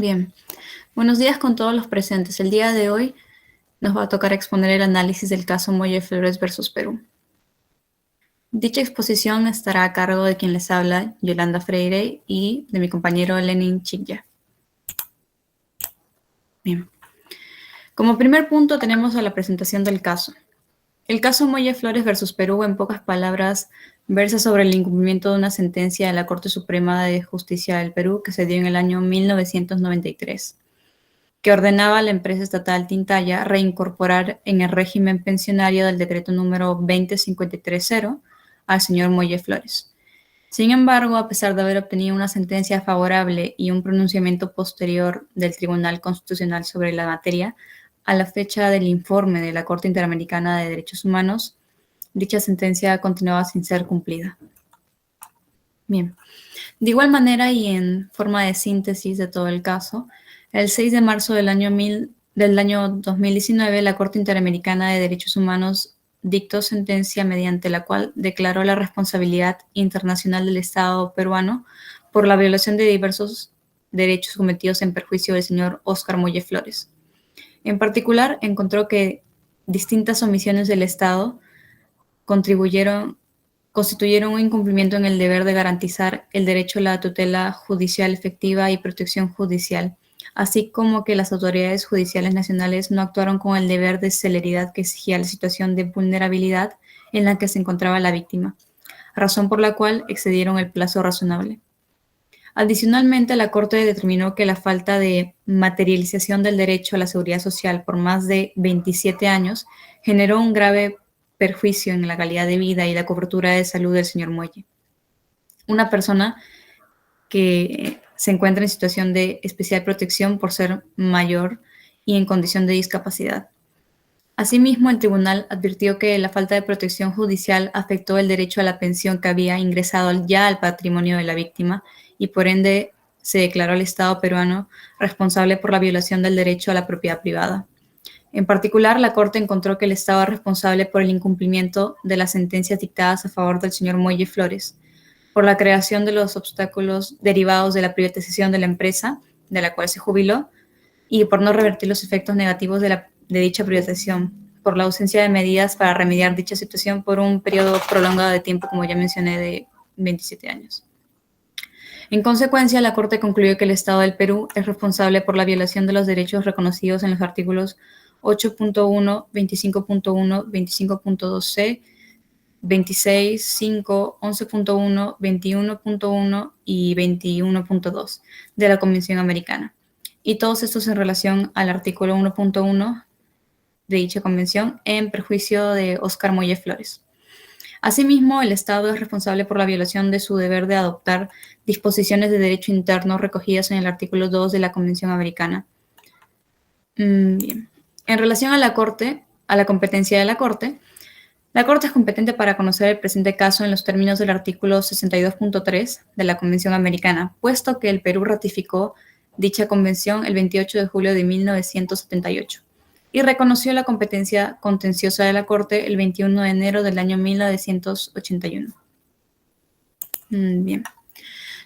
Bien, buenos días con todos los presentes. El día de hoy nos va a tocar exponer el análisis del caso Molle Flores versus Perú. Dicha exposición estará a cargo de quien les habla, Yolanda Freire, y de mi compañero Lenin Chilla. Bien. Como primer punto tenemos a la presentación del caso. El caso Molle Flores versus Perú, en pocas palabras, versa sobre el incumplimiento de una sentencia de la Corte Suprema de Justicia del Perú que se dio en el año 1993. Que ordenaba a la empresa estatal Tintaya reincorporar en el régimen pensionario del decreto número 20530 al señor Molle Flores. Sin embargo, a pesar de haber obtenido una sentencia favorable y un pronunciamiento posterior del Tribunal Constitucional sobre la materia, a la fecha del informe de la Corte Interamericana de Derechos Humanos, dicha sentencia continuaba sin ser cumplida. Bien. De igual manera y en forma de síntesis de todo el caso, el 6 de marzo del año 2019, la Corte Interamericana de Derechos Humanos dictó sentencia mediante la cual declaró la responsabilidad internacional del Estado peruano por la violación de diversos derechos cometidos en perjuicio del señor Óscar Molle Flores. En particular, encontró que distintas omisiones del Estado constituyeron un incumplimiento en el deber de garantizar el derecho a la tutela judicial efectiva y protección judicial, así como que las autoridades judiciales nacionales no actuaron con el deber de celeridad que exigía la situación de vulnerabilidad en la que se encontraba la víctima, razón por la cual excedieron el plazo razonable. Adicionalmente, la Corte determinó que la falta de materialización del derecho a la seguridad social por más de 27 años generó un grave perjuicio en la calidad de vida y la cobertura de salud del señor Molle, una persona que se encuentra en situación de especial protección por ser mayor y en condición de discapacidad. Asimismo, el tribunal advirtió que la falta de protección judicial afectó el derecho a la pensión que había ingresado ya al patrimonio de la víctima y por ende se declaró al Estado peruano responsable por la violación del derecho a la propiedad privada. En particular, la Corte encontró que el Estado es responsable por el incumplimiento de las sentencias dictadas a favor del señor Molle Flores, por la creación de los obstáculos derivados de la privatización de la empresa, de la cual se jubiló, y por no revertir los efectos negativos de dicha privatización, por la ausencia de medidas para remediar dicha situación por un periodo prolongado de tiempo, como ya mencioné, de 27 años. En consecuencia, la Corte concluyó que el Estado del Perú es responsable por la violación de los derechos reconocidos en los artículos 8.1, 25.1, 25.2c, 26, 5, 11.1, 21.1 y 21.2 de la Convención Americana, y todos estos en relación al artículo 1.1 de dicha convención en perjuicio de Óscar Molle Flores. Asimismo, el Estado es responsable por la violación de su deber de adoptar disposiciones de derecho interno recogidas en el artículo 2 de la Convención Americana. Bien. En relación a la Corte, a la competencia de la Corte es competente para conocer el presente caso en los términos del artículo 62.3 de la Convención Americana, puesto que el Perú ratificó dicha convención el 28 de julio de 1978 y reconoció la competencia contenciosa de la Corte el 21 de enero del año 1981. Bien.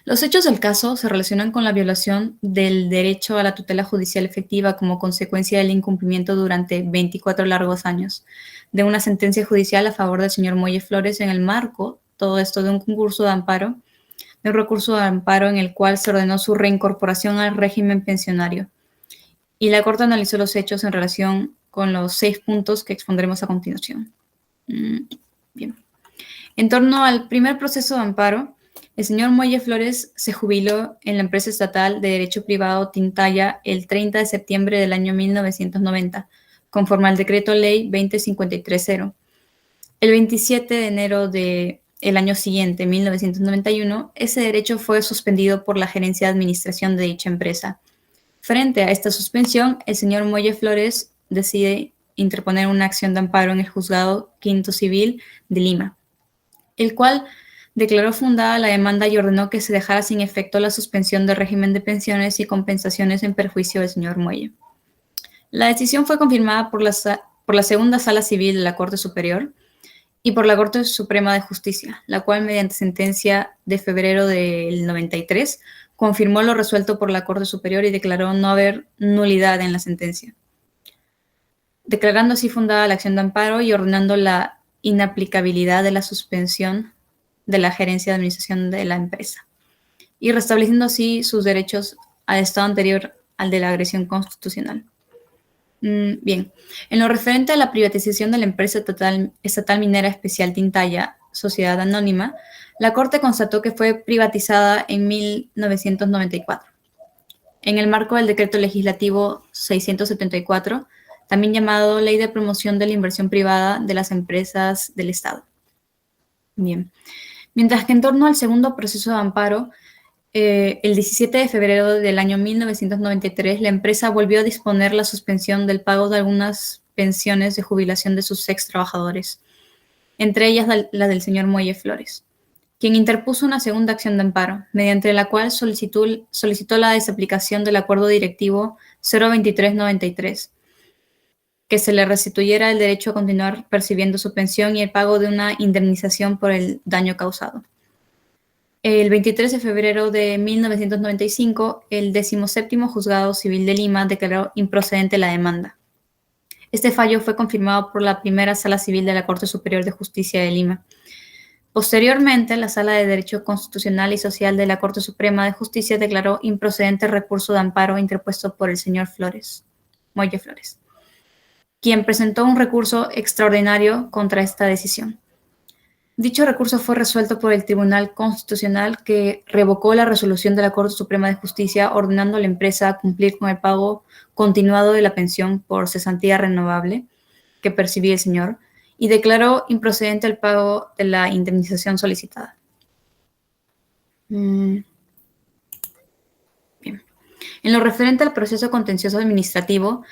Los hechos del caso se relacionan con la violación del derecho a la tutela judicial efectiva como consecuencia del incumplimiento durante 24 largos años de una sentencia judicial a favor del señor Molle Flores en el marco, todo esto de un concurso de amparo, de un recurso de amparo en el cual se ordenó su reincorporación al régimen pensionario. Y la Corte analizó los hechos en relación con los 6 puntos que expondremos a continuación. Bien. En torno al primer proceso de amparo, el señor Molle Flores se jubiló en la empresa estatal de derecho privado Tintaya el 30 de septiembre del año 1990, conforme al decreto ley 20530. El 27 de enero del año siguiente, 1991, ese derecho fue suspendido por la gerencia de administración de dicha empresa. Frente a esta suspensión, el señor Molle Flores decide interponer una acción de amparo en el Juzgado Quinto Civil de Lima, el cual declaró fundada la demanda y ordenó que se dejara sin efecto la suspensión del régimen de pensiones y compensaciones en perjuicio del señor Molle. La decisión fue confirmada por la Segunda Sala Civil de la Corte Superior y por la Corte Suprema de Justicia, la cual, mediante sentencia de febrero del 93, confirmó lo resuelto por la Corte Superior y declaró no haber nulidad en la sentencia, declarando así fundada la acción de amparo y ordenando la inaplicabilidad de la suspensión de la gerencia de administración de la empresa, y restableciendo así sus derechos al estado anterior al de la agresión constitucional. Bien, en lo referente a la privatización de la empresa estatal minera especial Tintaya, Sociedad Anónima, la Corte constató que fue privatizada en 1994, en el marco del Decreto Legislativo 674, también llamado Ley de Promoción de la Inversión Privada de las Empresas del Estado. Bien, mientras que en torno al segundo proceso de amparo, el 17 de febrero del año 1993, la empresa volvió a disponer la suspensión del pago de algunas pensiones de jubilación de sus ex trabajadores, entre ellas la del señor Muelle Flores, quien interpuso una segunda acción de amparo, mediante la cual solicitó la desaplicación del acuerdo directivo 02393, que se le restituyera el derecho a continuar percibiendo su pensión y el pago de una indemnización por el daño causado. El 23 de febrero de 1995, el 17º Juzgado Civil de Lima declaró improcedente la demanda. Este fallo fue confirmado por la Primera Sala Civil de la Corte Superior de Justicia de Lima. Posteriormente, la Sala de Derecho Constitucional y Social de la Corte Suprema de Justicia declaró improcedente el recurso de amparo interpuesto por el señor Muelle Flores, quien presentó un recurso extraordinario contra esta decisión. Dicho recurso fue resuelto por el Tribunal Constitucional, que revocó la resolución de la Corte Suprema de Justicia ordenando a la empresa cumplir con el pago continuado de la pensión por cesantía renovable que percibía el señor, y declaró improcedente el pago de la indemnización solicitada. Bien. En lo referente al proceso contencioso administrativo,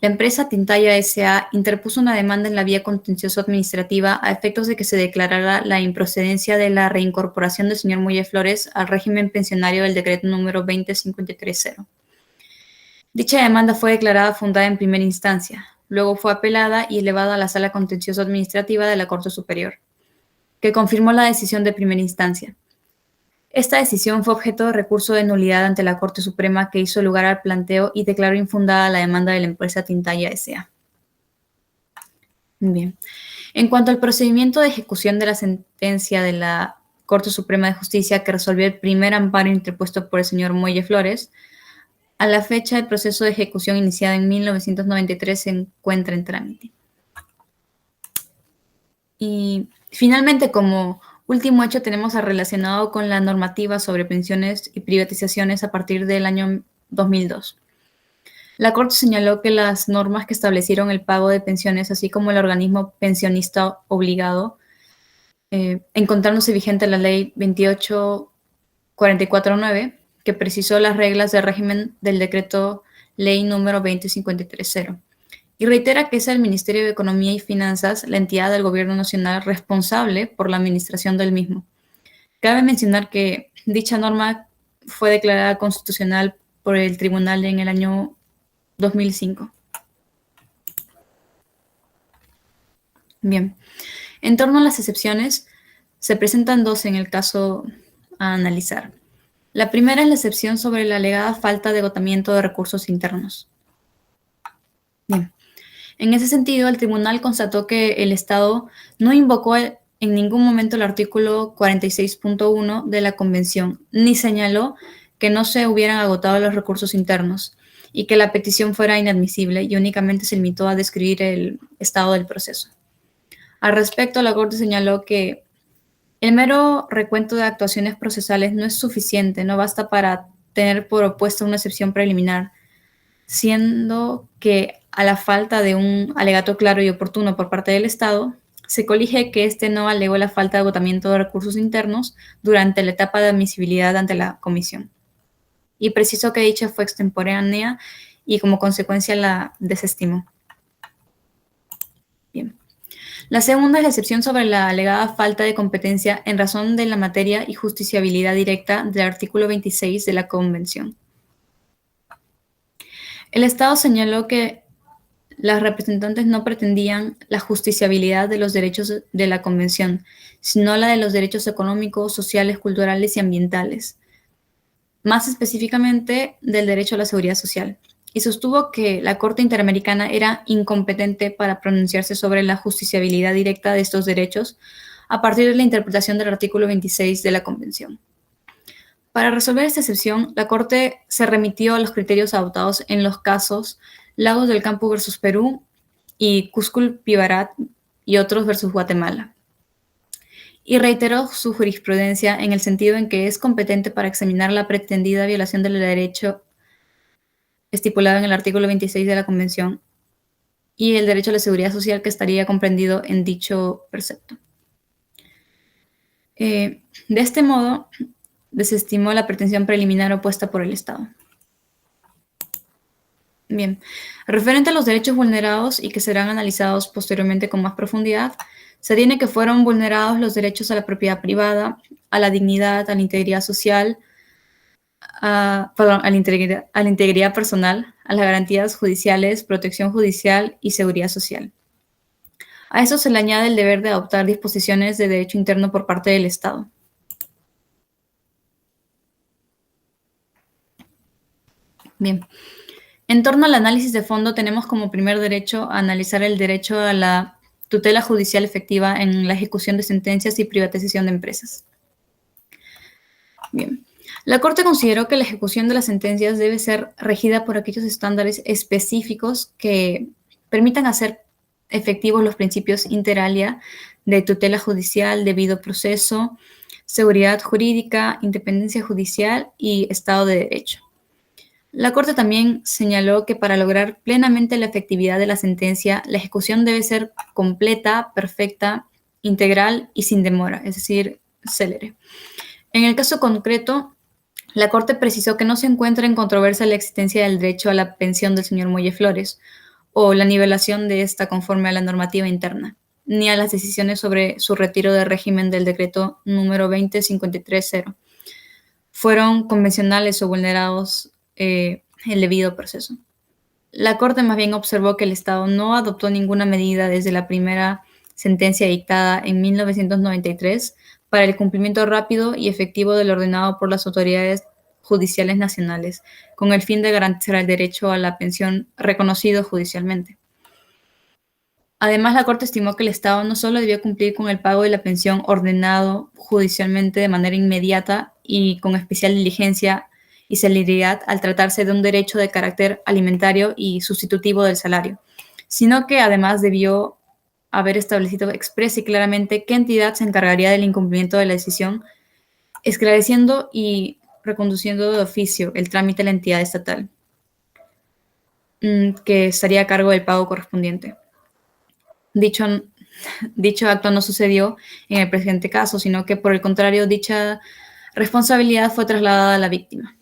la empresa Tintaya S.A. interpuso una demanda en la vía contencioso administrativa a efectos de que se declarara la improcedencia de la reincorporación del señor Muelle Flores al régimen pensionario del decreto número 20530. Dicha demanda fue declarada fundada en primera instancia, luego fue apelada y elevada a la Sala Contencioso Administrativa de la Corte Superior, que confirmó la decisión de primera instancia. Esta decisión fue objeto de recurso de nulidad ante la Corte Suprema, que hizo lugar al planteo y declaró infundada la demanda de la empresa Tintaya S.A. Bien. En cuanto al procedimiento de ejecución de la sentencia de la Corte Suprema de Justicia que resolvió el primer amparo interpuesto por el señor Muelle Flores, a la fecha el proceso de ejecución iniciado en 1993 se encuentra en trámite. Y finalmente, como último hecho, tenemos relacionado con la normativa sobre pensiones y privatizaciones a partir del año 2002. La Corte señaló que las normas que establecieron el pago de pensiones, así como el organismo pensionista obligado, encontrándose vigente la Ley 28449, que precisó las reglas de régimen del decreto Ley número 20530, y reitera que es el Ministerio de Economía y Finanzas la entidad del Gobierno Nacional responsable por la administración del mismo. Cabe mencionar que dicha norma fue declarada constitucional por el tribunal en el año 2005. Bien, en torno a las excepciones, se presentan dos en el caso a analizar. La primera es la excepción sobre la alegada falta de agotamiento de recursos internos. Bien. En ese sentido, el tribunal constató que el Estado no invocó en ningún momento el artículo 46.1 de la Convención, ni señaló que no se hubieran agotado los recursos internos y que la petición fuera inadmisible, y únicamente se limitó a describir el estado del proceso. Al respecto, la Corte señaló que el mero recuento de actuaciones procesales no es suficiente, no basta para tener por opuesta una excepción preliminar, siendo que a la falta de un alegato claro y oportuno por parte del Estado, se colige que éste no alegó la falta de agotamiento de recursos internos durante la etapa de admisibilidad ante la Comisión. Y preciso que dicha fue extemporánea y como consecuencia la desestimó. Bien. La segunda es la excepción sobre la alegada falta de competencia en razón de la materia y justiciabilidad directa del artículo 26 de la Convención. El Estado señaló que las representantes no pretendían la justiciabilidad de los derechos de la Convención, sino la de los derechos económicos, sociales, culturales y ambientales. más específicamente del derecho a la seguridad social, y sostuvo que la Corte Interamericana era incompetente para pronunciarse sobre la justiciabilidad directa de estos derechos a partir de la interpretación del artículo 26 de la Convención. Para resolver esta excepción, la Corte se remitió a los criterios adoptados en los casos Lagos del Campo versus Perú y Cuscul Pibarat y otros versus Guatemala, y reiteró su jurisprudencia en el sentido en que es competente para examinar la pretendida violación del derecho estipulado en el artículo 26 de la Convención y el derecho a la seguridad social que estaría comprendido en dicho precepto. De este modo, desestimó la pretensión preliminar opuesta por el Estado. Bien, referente a los derechos vulnerados y que serán analizados posteriormente con más profundidad, se tiene que fueron vulnerados los derechos a la propiedad privada, a la dignidad, a la integridad social, a la integridad personal, a las garantías judiciales, protección judicial y seguridad social. A eso se le añade el deber de adoptar disposiciones de derecho interno por parte del Estado. Bien, en torno al análisis de fondo tenemos como primer derecho a analizar el derecho a la tutela judicial efectiva en la ejecución de sentencias y privatización de empresas. Bien, la Corte consideró que la ejecución de las sentencias debe ser regida por aquellos estándares específicos que permitan hacer efectivos los principios inter alia de tutela judicial, debido proceso, seguridad jurídica, independencia judicial y Estado de Derecho. La Corte también señaló que para lograr plenamente la efectividad de la sentencia, la ejecución debe ser completa, perfecta, integral y sin demora, es decir, célere. En el caso concreto, la Corte precisó que no se encuentra en controversia la existencia del derecho a la pensión del señor Molle Flores o la nivelación de esta conforme a la normativa interna, ni a las decisiones sobre su retiro de régimen del decreto número 20530. Fueron convencionales o vulnerados el debido proceso. La Corte más bien observó que el Estado no adoptó ninguna medida desde la primera sentencia dictada en 1993 para el cumplimiento rápido y efectivo del ordenado por las autoridades judiciales nacionales, con el fin de garantizar el derecho a la pensión reconocido judicialmente. Además, la Corte estimó que el Estado no solo debía cumplir con el pago de la pensión ordenado judicialmente de manera inmediata y con especial diligencia y celeridad al tratarse de un derecho de carácter alimentario y sustitutivo del salario, sino que además debió haber establecido expresa y claramente qué entidad se encargaría del incumplimiento de la decisión, esclareciendo y reconduciendo de oficio el trámite a la entidad estatal, que estaría a cargo del pago correspondiente. Dicho acto no sucedió en el presente caso, sino que por el contrario, dicha responsabilidad fue trasladada a la víctima.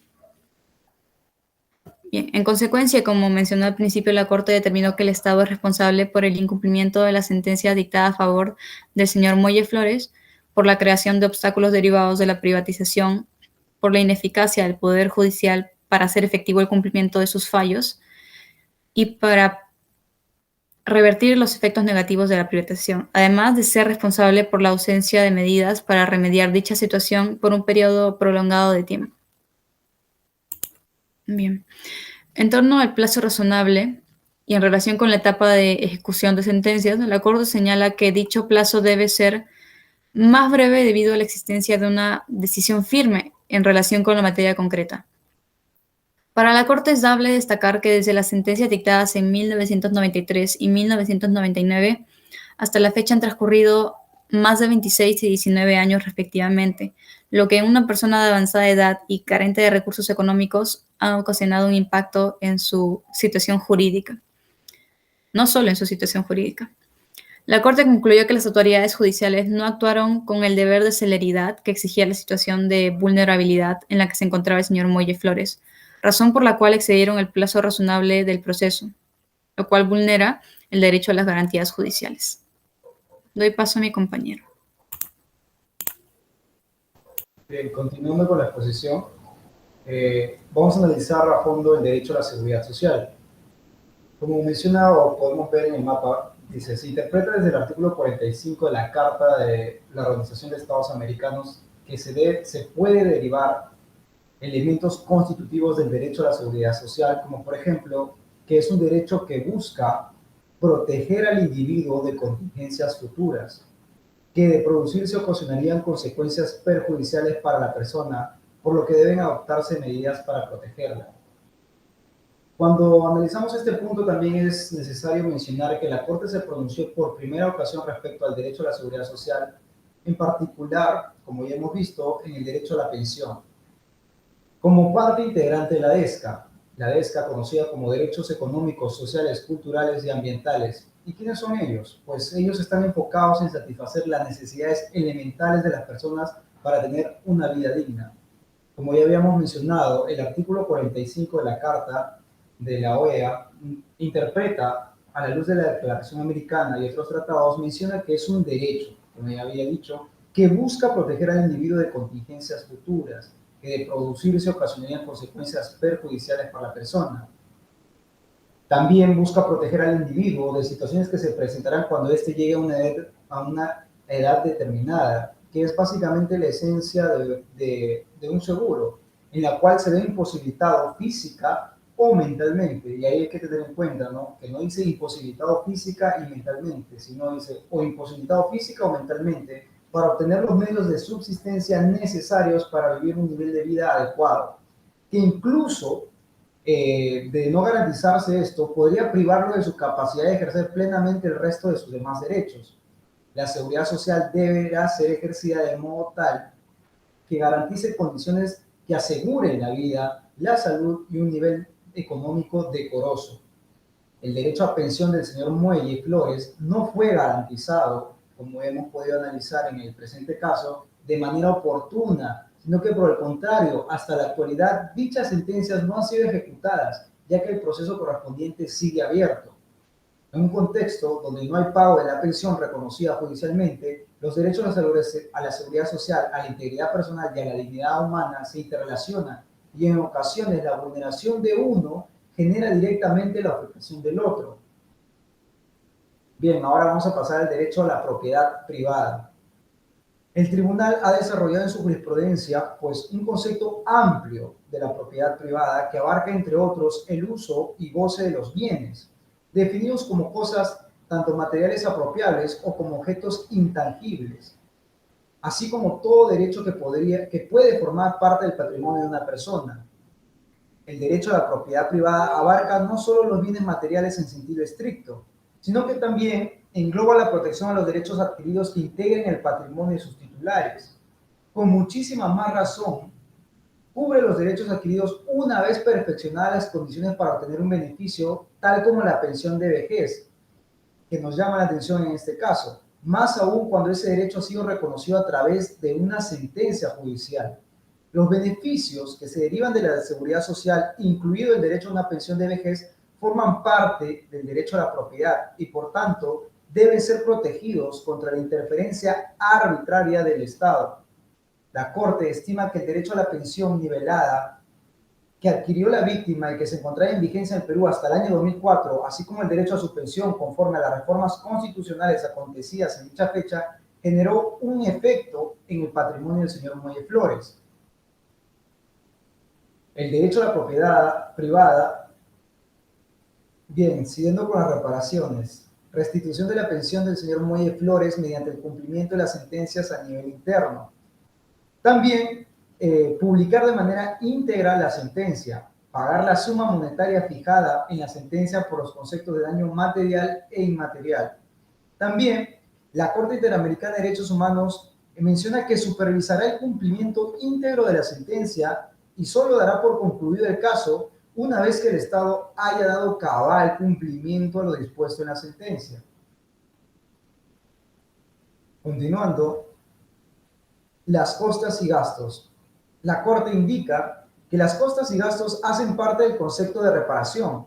Bien, en consecuencia, como mencioné al principio, la Corte determinó que el Estado es responsable por el incumplimiento de la sentencia dictada a favor del señor Molle Flores, por la creación de obstáculos derivados de la privatización, por la ineficacia del Poder Judicial para hacer efectivo el cumplimiento de sus fallos y para revertir los efectos negativos de la privatización, además de ser responsable por la ausencia de medidas para remediar dicha situación por un periodo prolongado de tiempo. Bien. En torno al plazo razonable y en relación con la etapa de ejecución de sentencias, la Corte señala que dicho plazo debe ser más breve debido a la existencia de una decisión firme en relación con la materia concreta. Para la Corte es dable destacar que desde las sentencias dictadas en 1993 y 1999 hasta la fecha han transcurrido más de 26 y 19 años respectivamente, lo que en una persona de avanzada edad y carente de recursos económicos ha ocasionado un impacto en su situación jurídica. No solo en su situación jurídica. La Corte concluyó que las autoridades judiciales no actuaron con el deber de celeridad que exigía la situación de vulnerabilidad en la que se encontraba el señor Molle Flores, razón por la cual excedieron el plazo razonable del proceso, lo cual vulnera el derecho a las garantías judiciales. Doy paso a mi compañero. Bien, continuando con la exposición, vamos a analizar a fondo el derecho a la seguridad social. Como mencionado, podemos ver en el mapa, dice, se interpreta desde el artículo 45 de la Carta de la Organización de Estados Americanos que se puede derivar elementos constitutivos del derecho a la seguridad social, como por ejemplo, que es un derecho que busca proteger al individuo de contingencias futuras, que de producirse ocasionarían consecuencias perjudiciales para la persona, por lo que deben adoptarse medidas para protegerla. Cuando analizamos este punto, también es necesario mencionar que la Corte se pronunció por primera ocasión respecto al derecho a la seguridad social, en particular, como ya hemos visto, en el derecho a la pensión. Como parte integrante de la DESCA conocida como Derechos Económicos, Sociales, Culturales y Ambientales. ¿Y quiénes son ellos? Pues ellos están enfocados en satisfacer las necesidades elementales de las personas para tener una vida digna. Como ya habíamos mencionado, el artículo 45 de la Carta de la OEA interpreta, a la luz de la Declaración Americana y otros tratados, menciona que es un derecho, como ya había dicho, que busca proteger al individuo de contingencias futuras, que de producirse ocasionarían consecuencias perjudiciales para la persona. También busca proteger al individuo de situaciones que se presentarán cuando éste llegue a una edad determinada, que es básicamente la esencia de un seguro, en la cual se ve imposibilitado física o mentalmente. Y ahí hay que tener en cuenta, ¿no? Que no dice imposibilitado física y mentalmente, sino dice o imposibilitado física o mentalmente para obtener los medios de subsistencia necesarios para vivir un nivel de vida adecuado, que incluso de no garantizarse esto, podría privarlo de su capacidad de ejercer plenamente el resto de sus demás derechos. La seguridad social deberá ser ejercida de modo tal que garantice condiciones que aseguren la vida, la salud y un nivel económico decoroso. El derecho a pensión del señor Muelle Flores no fue garantizado, como hemos podido analizar en el presente caso, de manera oportuna, sino que por el contrario, hasta la actualidad dichas sentencias no han sido ejecutadas, ya que el proceso correspondiente sigue abierto. En un contexto donde no hay pago de la pensión reconocida judicialmente, los derechos a la seguridad social, a la integridad personal y a la dignidad humana se interrelacionan y en ocasiones la vulneración de uno genera directamente la afectación del otro. Bien, ahora vamos a pasar al derecho a la propiedad privada. El tribunal ha desarrollado en su jurisprudencia pues, un concepto amplio de la propiedad privada que abarca, entre otros, el uso y goce de los bienes, definidos como cosas tanto materiales apropiables o como objetos intangibles, así como todo derecho que puede formar parte del patrimonio de una persona. El derecho a la propiedad privada abarca no solo los bienes materiales en sentido estricto, sino que también engloba la protección a los derechos adquiridos que integren el patrimonio de sus titulares. Con muchísima más razón, cubre los derechos adquiridos una vez perfeccionadas las condiciones para obtener un beneficio, tal como la pensión de vejez, que nos llama la atención en este caso, más aún cuando ese derecho ha sido reconocido a través de una sentencia judicial. Los beneficios que se derivan de la seguridad social, incluido el derecho a una pensión de vejez, forman parte del derecho a la propiedad y, por tanto, deben ser protegidos contra la interferencia arbitraria del Estado. La Corte estima que el derecho a la pensión nivelada que adquirió la víctima y que se encontraba en vigencia en Perú hasta el año 2004, así como el derecho a su pensión conforme a las reformas constitucionales acontecidas en dicha fecha, generó un efecto en el patrimonio del señor Muelle Flores. El derecho a la propiedad privada, bien, siguiendo con las reparaciones, restitución de la pensión del señor Muelle Flores mediante el cumplimiento de las sentencias a nivel interno. También publicar de manera íntegra la sentencia, pagar la suma monetaria fijada en la sentencia por los conceptos de daño material e inmaterial. También la Corte Interamericana de Derechos Humanos menciona que supervisará el cumplimiento íntegro de la sentencia y solo dará por concluido el caso una vez que el Estado haya dado cabal cumplimiento a lo dispuesto en la sentencia. Continuando, las costas y gastos. La Corte indica que las costas y gastos hacen parte del concepto de reparación,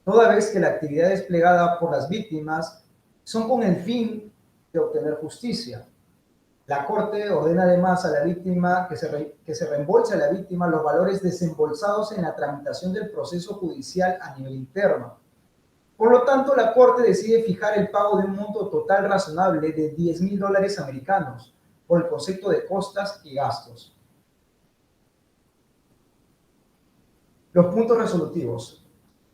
toda vez que la actividad desplegada por las víctimas son con el fin de obtener justicia. La Corte ordena además a la víctima que se reembolse a la víctima los valores desembolsados en la tramitación del proceso judicial a nivel interno. Por lo tanto, la Corte decide fijar el pago de un monto total razonable de $10,000 americanos por el concepto de costas y gastos. Los puntos resolutivos.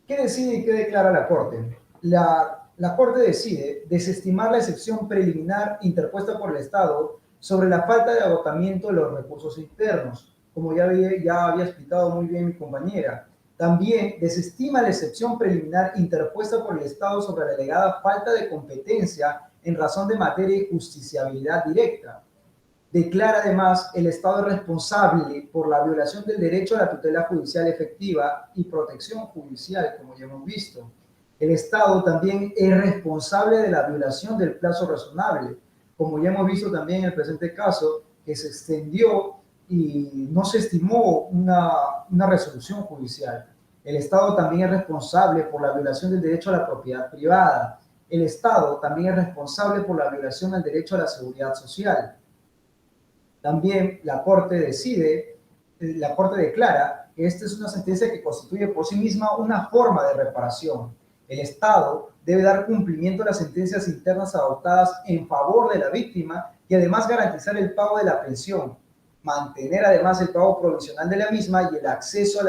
¿Qué decide y qué declara la Corte? La Corte decide desestimar la excepción preliminar interpuesta por el Estado sobre la falta de agotamiento de los recursos internos, como ya había explicado muy bien mi compañera. También desestima la excepción preliminar interpuesta por el Estado sobre la alegada falta de competencia en razón de materia y justiciabilidad directa. Declara además el Estado responsable por la violación del derecho a la tutela judicial efectiva y protección judicial, como ya hemos visto. El Estado también es responsable de la violación del plazo razonable, como ya hemos visto también en el presente caso, que se extendió y no se estimó una resolución judicial. El Estado también es responsable por la violación del derecho a la propiedad privada. El Estado también es responsable por la violación al derecho a la seguridad social. También la Corte declara que esta es una sentencia que constituye por sí misma una forma de reparación. El Estado debe dar cumplimiento a las sentencias internas adoptadas en favor de la víctima y además garantizar el pago de la pensión, mantener además el pago provisional de la misma y el acceso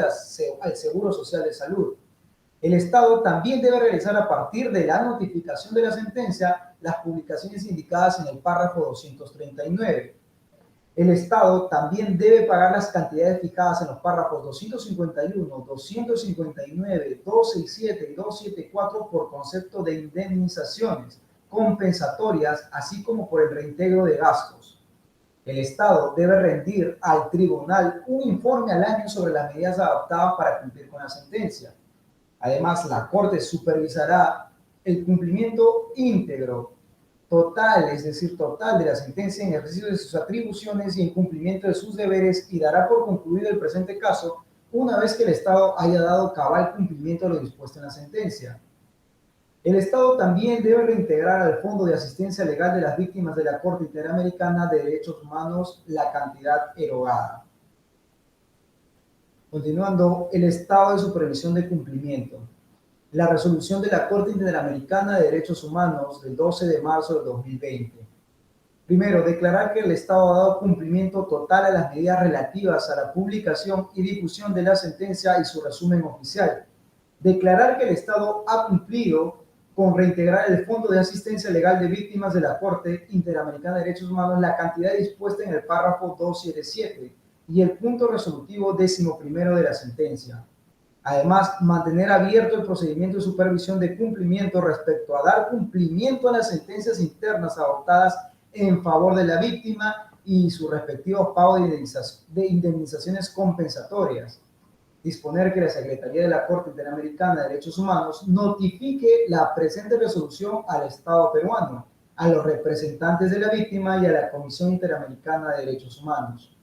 al Seguro Social de Salud. El Estado también debe realizar a partir de la notificación de la sentencia las publicaciones indicadas en el párrafo 239. El Estado también debe pagar las cantidades fijadas en los párrafos 251, 259, 267 y 274 por concepto de indemnizaciones compensatorias, así como por el reintegro de gastos. El Estado debe rendir al tribunal un informe al año sobre las medidas adoptadas para cumplir con la sentencia. Además, la Corte supervisará el cumplimiento íntegro, total, es decir, total de la sentencia en ejercicio de sus atribuciones y en cumplimiento de sus deberes y dará por concluido el presente caso una vez que el Estado haya dado cabal cumplimiento a lo dispuesto en la sentencia. El Estado también debe reintegrar al Fondo de Asistencia Legal de las Víctimas de la Corte Interamericana de Derechos Humanos la cantidad erogada. Continuando, el estado de supervisión de cumplimiento. La resolución de la Corte Interamericana de Derechos Humanos del 12 de marzo de 2020. Primero, declarar que el Estado ha dado cumplimiento total a las medidas relativas a la publicación y difusión de la sentencia y su resumen oficial. Declarar que el Estado ha cumplido con reintegrar el Fondo de Asistencia Legal de Víctimas de la Corte Interamericana de Derechos Humanos la cantidad dispuesta en el párrafo 277 y el punto resolutivo 11º de la sentencia. Además, mantener abierto el procedimiento de supervisión de cumplimiento respecto a dar cumplimiento a las sentencias internas adoptadas en favor de la víctima y sus respectivos pagos de indemnizaciones compensatorias. Disponer que la Secretaría de la Corte Interamericana de Derechos Humanos notifique la presente resolución al Estado peruano, a los representantes de la víctima y a la Comisión Interamericana de Derechos Humanos.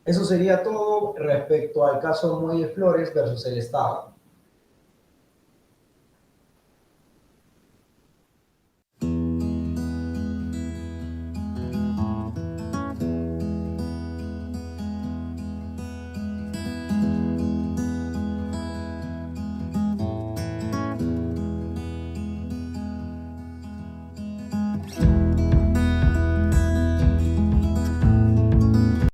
Eso sería todo respecto al caso Muelle Flores versus el Estado.